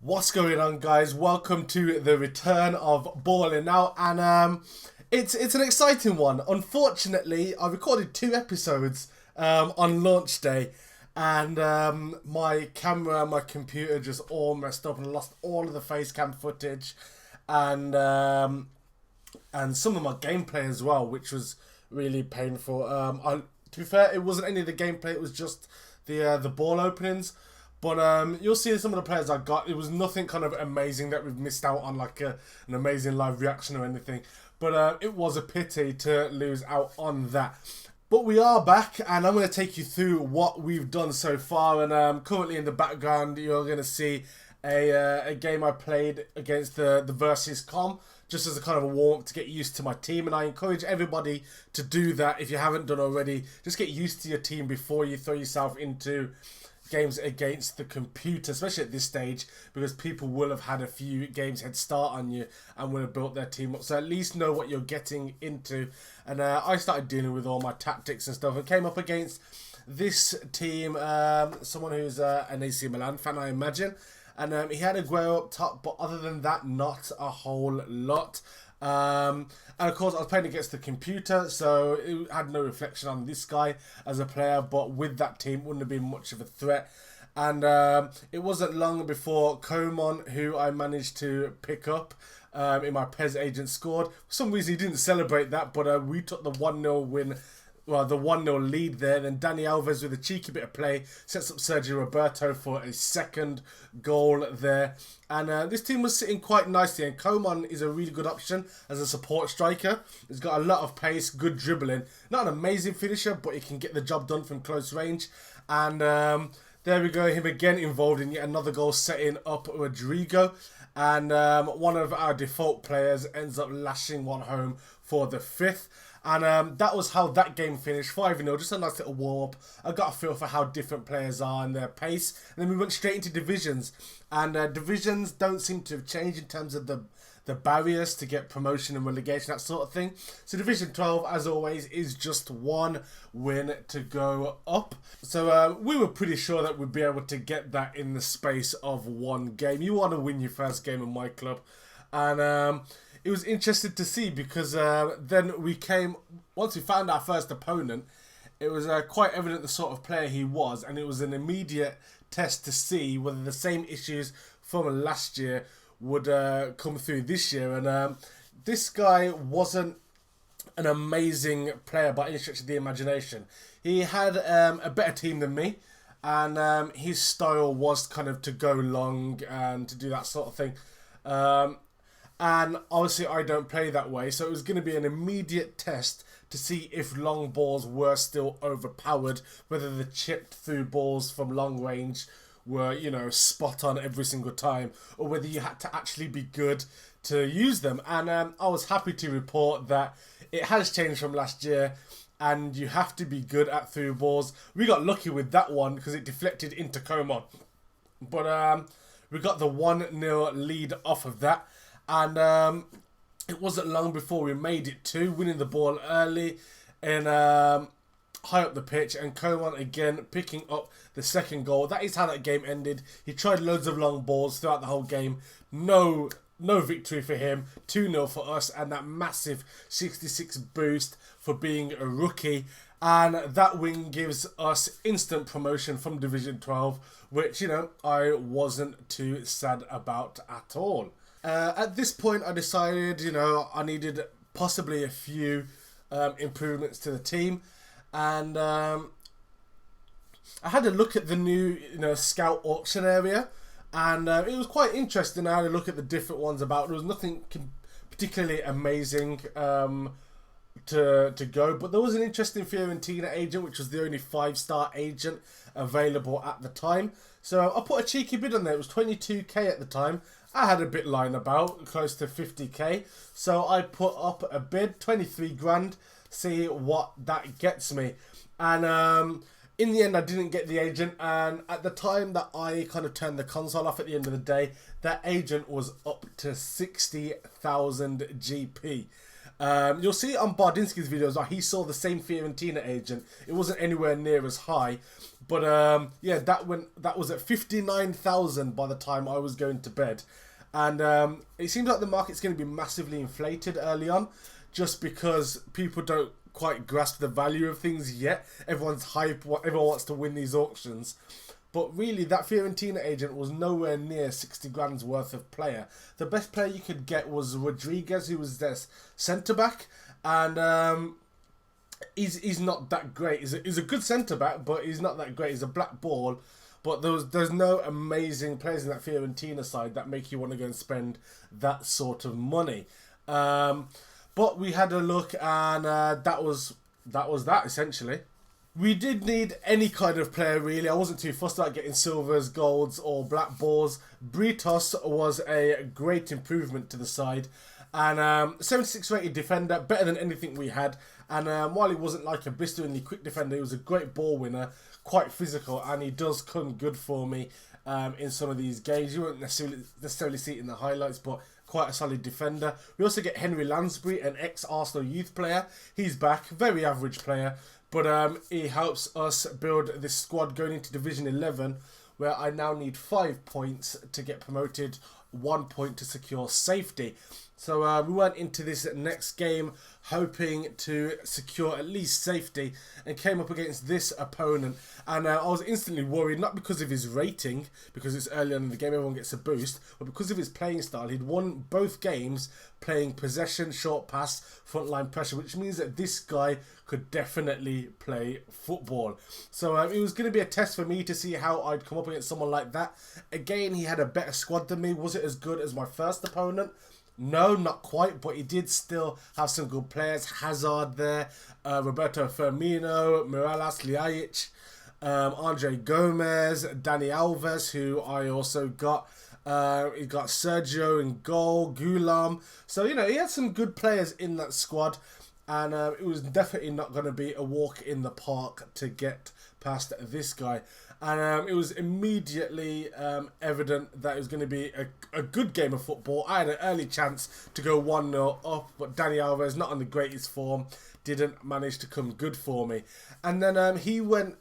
What's going on, guys? Welcome to the return of Ballin Out, and it's an exciting one. Unfortunately, I recorded 2 episodes on launch day, and my camera and my computer just all messed up, and I lost all of the face cam footage, and some of my gameplay as well, which was really painful. To be fair, it wasn't any of the gameplay; it was just the ball openings. But you'll see some of the players I got. It was nothing kind of amazing that we've missed out on, like an amazing live reaction or anything. But it was a pity to lose out on that. But we are back, and I'm going to take you through what we've done so far. And currently in the background, you're going to see a game I played against the Versus Com, just as a kind of a warm-up to get used to my team. And I encourage everybody to do that if you haven't done already. Just get used to your team before you throw yourself into games against the computer, especially at this stage, because people will have had a few games head start on you and will have built their team up, so at least know what you're getting into. And I started dealing with all my tactics and stuff and came up against this team, someone who's an AC Milan fan, I imagine, and he had a Aguero up top, but other than that, not a whole lot. And of course I was playing against the computer, so it had no reflection on this guy as a player, but with that team it wouldn't have been much of a threat. And it wasn't long before Coman, who I managed to pick up in my PES agent, scored. For some reason he didn't celebrate that, but we took the 1-0 win. Well, the 1-0 lead there. Then Dani Alves with a cheeky bit of play sets up Sergio Roberto for a second goal there. And this team was sitting quite nicely. And Coman is a really good option as a support striker. He's got a lot of pace, good dribbling. Not an amazing finisher, but he can get the job done from close range. And there we go, him again involved in yet another goal, setting up Rodrigo. And one of our default players ends up lashing one home for the fifth. And that was how that game finished, 5-0, just a nice little warm-up. I got a feel for how different players are and their pace. And then we went straight into divisions. And divisions don't seem to have changed in terms of the barriers to get promotion and relegation, that sort of thing. So Division 12, as always, is just one win to go up. So we were pretty sure that we'd be able to get that in the space of one game. You want to win your first game in Myclub. And it was interesting to see, because then once we found our first opponent, it was quite evident the sort of player he was, and it was an immediate test to see whether the same issues from last year would come through this year. And this guy wasn't an amazing player by any stretch of the imagination. He had a better team than me, and his style was kind of to go long and to do that sort of thing. And obviously I don't play that way, so it was going to be an immediate test to see if long balls were still overpowered, whether the chipped through balls from long range were, spot on every single time, or whether you had to actually be good to use them. And I was happy to report that it has changed from last year, and you have to be good at through balls. We got lucky with that one because it deflected into Coman. But we got the 1-0 lead off of that. And it wasn't long before we made it 2, winning the ball early and high up the pitch, and Coman again picking up the second goal. That is how that game ended. He tried loads of long balls throughout the whole game. No victory for him. 2-0 for us, and that massive 66 boost for being a rookie. And that win gives us instant promotion from Division 12, which, I wasn't too sad about at all. At this point, I decided, I needed possibly a few improvements to the team. And I had a look at the new, scout auction area. And it was quite interesting. I had a look at the different ones about. There was nothing particularly amazing to go. But there was an interesting Fiorentina agent, which was the only 5-star agent available at the time. So I put a cheeky bid on there. It was 22k at the time. I had a bit lying about, close to 50k. So I put up a bid, 23 grand, see what that gets me. And in the end, I didn't get the agent. And at the time that I kind of turned the console off at the end of the day, that agent was up to 60,000 GP. You'll see on Bardinski's videos, he saw the same Fiorentina agent. It wasn't anywhere near as high, But yeah, that was at 59,000 by the time I was going to bed. And it seems like the market's going to be massively inflated early on, just because people don't quite grasp the value of things yet. Everyone's hype, everyone wants to win these auctions. But really, that Fiorentina agent was nowhere near 60 grand's worth of player. The best player you could get was Rodriguez, who was their centre-back. And he's not that great. He's a good centre-back, but he's not that great. He's a black ball. But there's no amazing players in that Fiorentina side that make you want to go and spend that sort of money. But we had a look, and that was that essentially. We did need any kind of player, really. I wasn't too fussed about getting silvers, golds, or black balls. Britos was a great improvement to the side. And 76 rated defender, better than anything we had. And while he wasn't like a blisteringly quick defender, he was a great ball winner, quite physical, and he does come good for me in some of these games. You won't necessarily see it in the highlights, but quite a solid defender. We also get Henry Lansbury, an ex-Arsenal youth player. He's back, very average player, but he helps us build this squad going into Division 11, where I now need 5 points to get promoted, 1 point to secure safety. So we went into this next game hoping to secure at least safety, and came up against this opponent. And I was instantly worried, not because of his rating, because it's early on in the game, everyone gets a boost, but because of his playing style. He'd won both games playing possession, short pass, frontline pressure, which means that this guy could definitely play football. So it was going to be a test for me to see how I'd come up against someone like that. Again, he had a better squad than me. Was it as good as my first opponent? No, not quite, but he did still have some good players. Hazard there, Roberto Firmino, Mirallas, Ljajic, Andre Gomez, Dani Alves, who I also got. He got Sergio in goal, Gulam. So, you know, he had some good players in that squad. And it was definitely not going to be a walk in the park to get past this guy. And it was immediately evident that it was going to be a good game of football. I had an early chance to go 1-0 up, but Dani Alves, not on the greatest form, didn't manage to come good for me. And then he went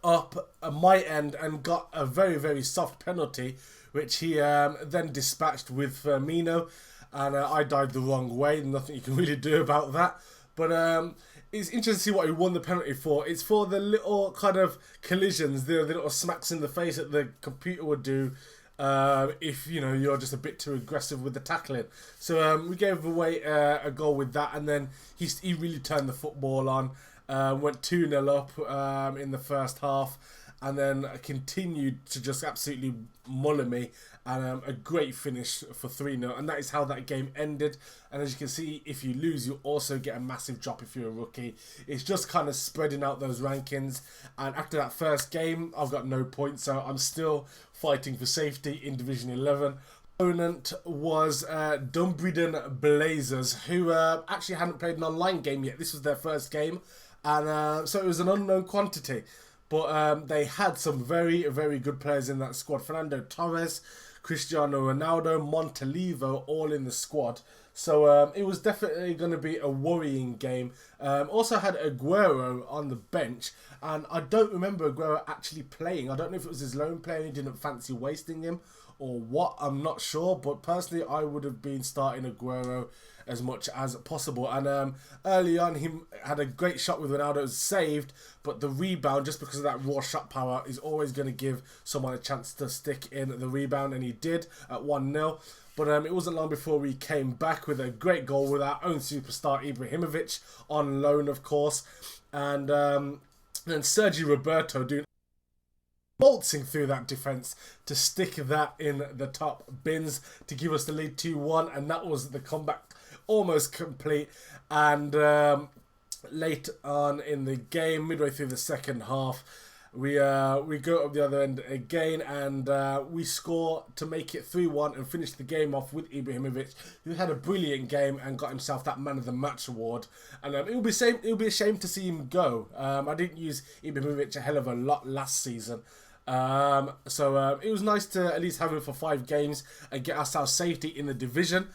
up at my end and got a very, very soft penalty, which he then dispatched with Firmino. And I died the wrong way. Nothing you can really do about that. But it's interesting to see what he won the penalty for. It's for the little kind of collisions, the little smacks in the face that the computer would do if, you know, you're just a bit too aggressive with the tackling. So we gave away a goal with that, and then he really turned the football on. Went 2-0 up in the first half, and then continued to just absolutely muller me, and a great finish for 3-0, and that is how that game ended. And as you can see, if you lose, you also get a massive drop if you're a rookie. It's just kind of spreading out those rankings, and after that first game, I've got no points, so I'm still fighting for safety in Division 11. Opponent was Dumbarton Blazers, who actually hadn't played an online game yet. This was their first game, and so it was an unknown quantity. But they had some very, very good players in that squad. Fernando Torres, Cristiano Ronaldo, Montalivo, all in the squad. So it was definitely going to be a worrying game. Also had Aguero on the bench. And I don't remember Aguero actually playing. I don't know if it was his loan player and he didn't fancy wasting him or what. I'm not sure. But personally, I would have been starting Aguero as much as possible. And early on, he had a great shot with Ronaldo. It was saved, but the rebound, just because of that raw shot power, is always going to give someone a chance to stick in the rebound, and he did at 1-0. But it wasn't long before we came back with a great goal with our own superstar Ibrahimovic, on loan, of course. And then Sergio Roberto doing waltzing through that defence to stick that in the top bins to give us the lead 2-1, and that was the comeback almost complete. And late on in the game, midway through the second half, we go up the other end again, and we score to make it 3-1 and finish the game off with Ibrahimovic, who had a brilliant game and got himself that Man of the Match award. And it would be a shame to see him go. I didn't use Ibrahimovic a hell of a lot last season. So it was nice to at least have him for 5 games and get ourselves safety in the division.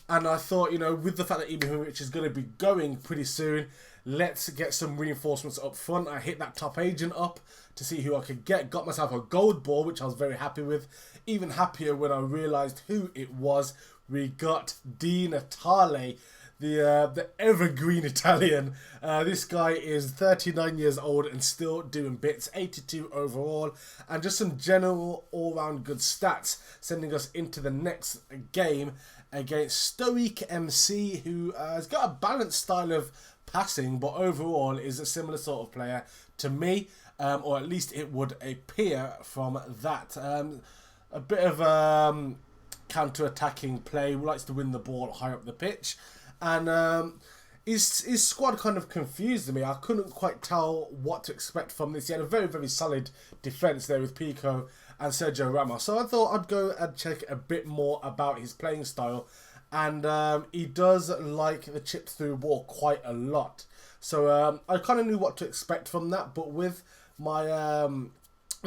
And I thought, you know, with the fact that Ibrahimovic is going to be going pretty soon, let's get some reinforcements up front. I hit that top agent up to see who I could get. Got myself a gold ball, which I was very happy with. Even happier when I realised who it was. We got Di Natale, the evergreen Italian. This guy is 39 years old and still doing bits, 82 overall, and just some general all-round good stats, sending us into the next game against Stoic MC, who has got a balanced style of passing, but overall is a similar sort of player to me, or at least it would appear from that. A bit of counter-attacking play, likes to win the ball high up the pitch, and his squad kind of confused me. I couldn't quite tell what to expect from this. He had a very, very solid defence there with Pico and Sergio Ramos, so I thought I'd go and check a bit more about his playing style, and he does like the chips through ball quite a lot, so I kind of knew what to expect from that, but with my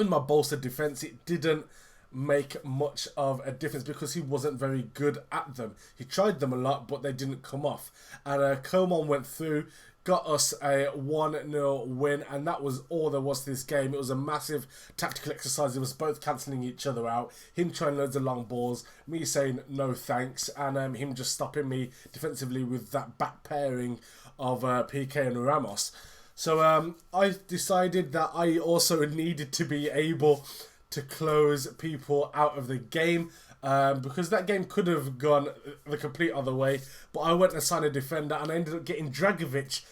bolstered defence, it didn't make much of a difference because he wasn't very good at them. He tried them a lot, but they didn't come off. And Coman went through, got us a 1-0 win, and that was all there was to this game. It was a massive tactical exercise. It was both cancelling each other out, him trying loads of long balls, me saying no thanks, and him just stopping me defensively with that back pairing of PK and Ramos. So I decided that I also needed to be able to close people out of the game, because that game could have gone the complete other way, but I went and signed a defender, and I ended up getting Dragovic,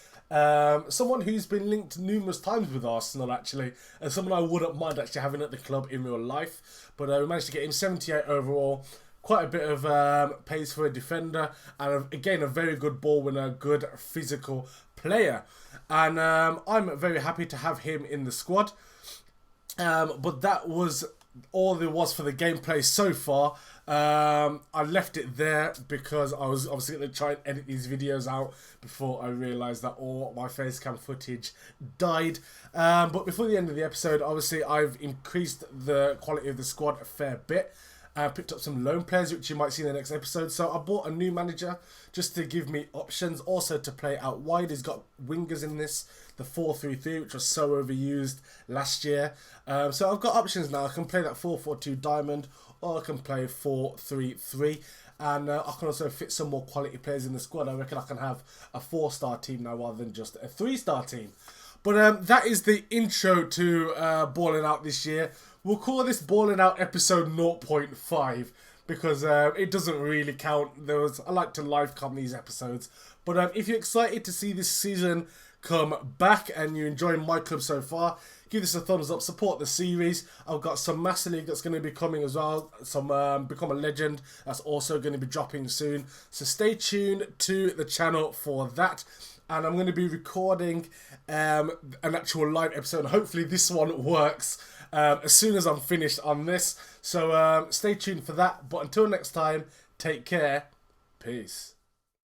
someone who's been linked numerous times with Arsenal actually, and someone I wouldn't mind actually having at the club in real life, but we managed to get him 78 overall, quite a bit of pace for a defender, and again a very good ball winner, good physical player, and I'm very happy to have him in the squad. But that was all there was for the gameplay so far. I left it there because I was obviously going to try and edit these videos out before I realised that all my face cam footage died. But before the end of the episode, obviously I've increased the quality of the squad a fair bit. Picked up some loan players, which you might see in the next episode. So I bought a new manager just to give me options. Also to play out wide. He's got wingers in this. The 4-3-3, which was so overused last year. So I've got options now. I can play that 4-4-2 diamond, or I can play 4-3-3. And I can also fit some more quality players in the squad. I reckon I can have a 4-star team now rather than just a 3-star team. But that is the intro to Ballin Out this year. We'll call this Ballin Out episode 0.5 because it doesn't really count. I like to live com these episodes. But if you're excited to see this season come back and you enjoy Myclub so far, give this a thumbs up, support the series. I've got some Master League that's going to be coming as well, some Become a Legend that's also going to be dropping soon, so stay tuned to the channel for that. And I'm going to be recording an actual live episode. Hopefully this one works as soon as I'm finished on this, so stay tuned for that. But until next time, take care, peace.